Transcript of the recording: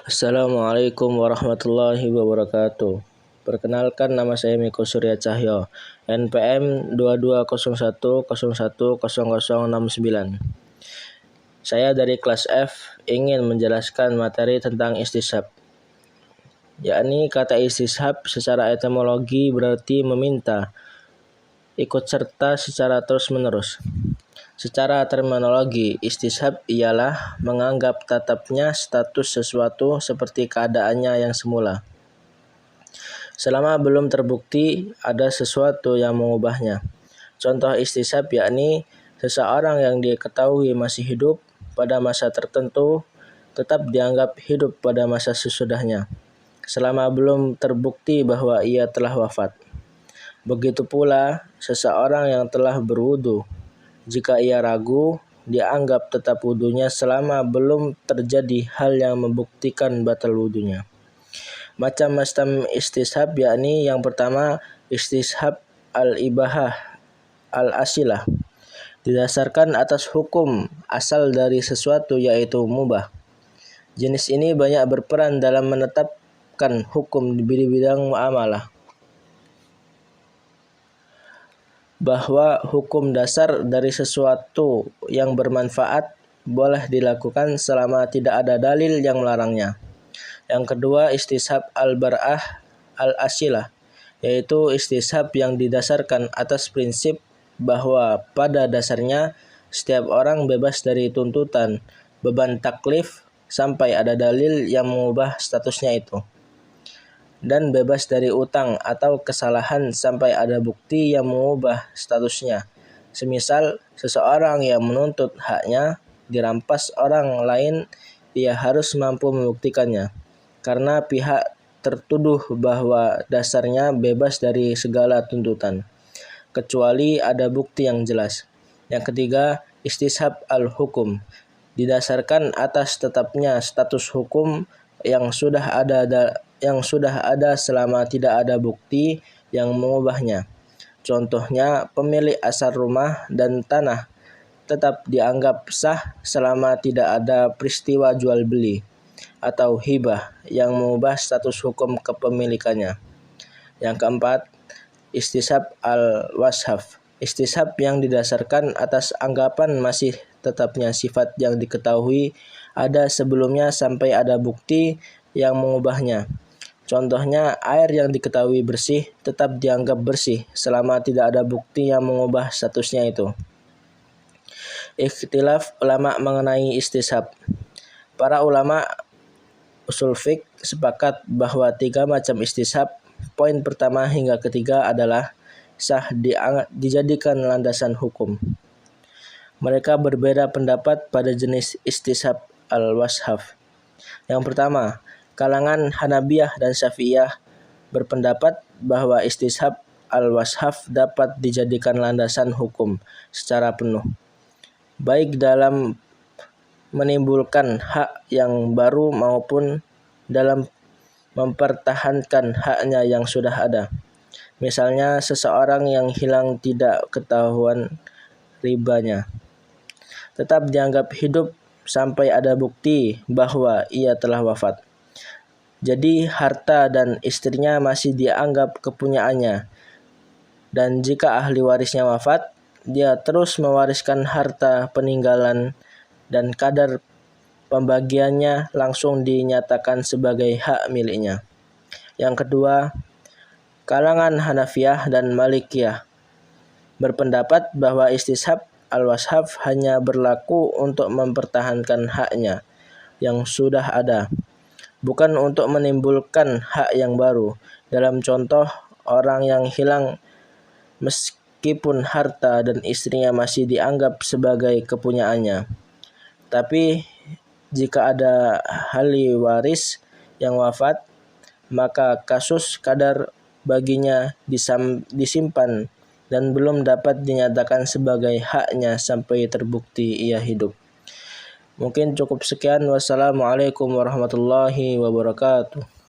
Assalamualaikum warahmatullahi wabarakatuh. Perkenalkan, nama saya Miko Surya Cahyo, NPM 2201010069. Saya dari kelas F ingin menjelaskan materi tentang istishab. Yakni kata istishab secara etimologi berarti meminta, ikut serta secara terus-menerus. Secara terminologi, istishab ialah menganggap tetapnya status sesuatu seperti keadaannya yang semula, selama belum terbukti ada sesuatu yang mengubahnya. Contoh istishab yakni seseorang yang diketahui masih hidup pada masa tertentu tetap dianggap hidup pada masa sesudahnya, selama belum terbukti bahwa ia telah wafat. Begitu pula seseorang yang telah berwudu, jika ia ragu, dianggap tetap wudunya selama belum terjadi hal yang membuktikan batal wudunya. Macam-macam istishab yakni yang pertama istishab al-ibahah al-asilah, didasarkan atas hukum asal dari sesuatu yaitu mubah. Jenis ini banyak berperan dalam menetapkan hukum di bidang muamalah, bahwa hukum dasar dari sesuatu yang bermanfaat boleh dilakukan selama tidak ada dalil yang melarangnya. Yang kedua, istishab al-bar'ah al-asilah, yaitu istishab yang didasarkan atas prinsip bahwa pada dasarnya setiap orang bebas dari tuntutan, beban taklif sampai ada dalil yang mengubah statusnya itu, dan bebas dari utang atau kesalahan sampai ada bukti yang mengubah statusnya. Semisal seseorang yang menuntut haknya dirampas orang lain, ia harus mampu membuktikannya, karena pihak tertuduh bahwa dasarnya bebas dari segala tuntutan, kecuali ada bukti yang jelas. Yang ketiga, istishab al-hukum, didasarkan atas tetapnya status hukum yang sudah ada selama tidak ada bukti yang mengubahnya. Contohnya, pemilik asal rumah dan tanah tetap dianggap sah selama tidak ada peristiwa jual beli atau hibah yang mengubah status hukum kepemilikannya. Yang keempat, istishab al-washaf, istishab yang didasarkan atas anggapan masih tetapnya sifat yang diketahui ada sebelumnya sampai ada bukti yang mengubahnya. Contohnya, air yang diketahui bersih tetap dianggap bersih selama tidak ada bukti yang mengubah statusnya itu. Ikhtilaf ulama mengenai istishab. Para ulama usul fiqh sepakat bahwa 3 macam istishab, poin pertama hingga ketiga adalah sah dijadikan landasan hukum. Mereka berbeda pendapat pada jenis istishab al-washaf. Yang pertama, kalangan Hanabiyah dan Syafi'iyah berpendapat bahwa istishab al-washaf dapat dijadikan landasan hukum secara penuh, baik dalam menimbulkan hak yang baru maupun dalam mempertahankan haknya yang sudah ada. Misalnya, seseorang yang hilang tidak ketahuan ribanya tetap dianggap hidup sampai ada bukti bahwa ia telah wafat. Jadi harta dan istrinya masih dianggap kepunyaannya, dan jika ahli warisnya wafat, dia terus mewariskan harta peninggalan dan kadar pembagiannya langsung dinyatakan sebagai hak miliknya. Yang kedua, kalangan Hanafiyah dan Malikiyah berpendapat bahwa istishab al-washaf hanya berlaku untuk mempertahankan haknya yang sudah ada, bukan untuk menimbulkan hak yang baru. Dalam contoh, orang yang hilang meskipun harta dan istrinya masih dianggap sebagai kepunyaannya. Tapi jika ada ahli waris yang wafat, maka kasus kadar baginya disimpan dan belum dapat dinyatakan sebagai haknya sampai terbukti ia hidup. Mungkin cukup sekian. Wassalamualaikum warahmatullahi wabarakatuh.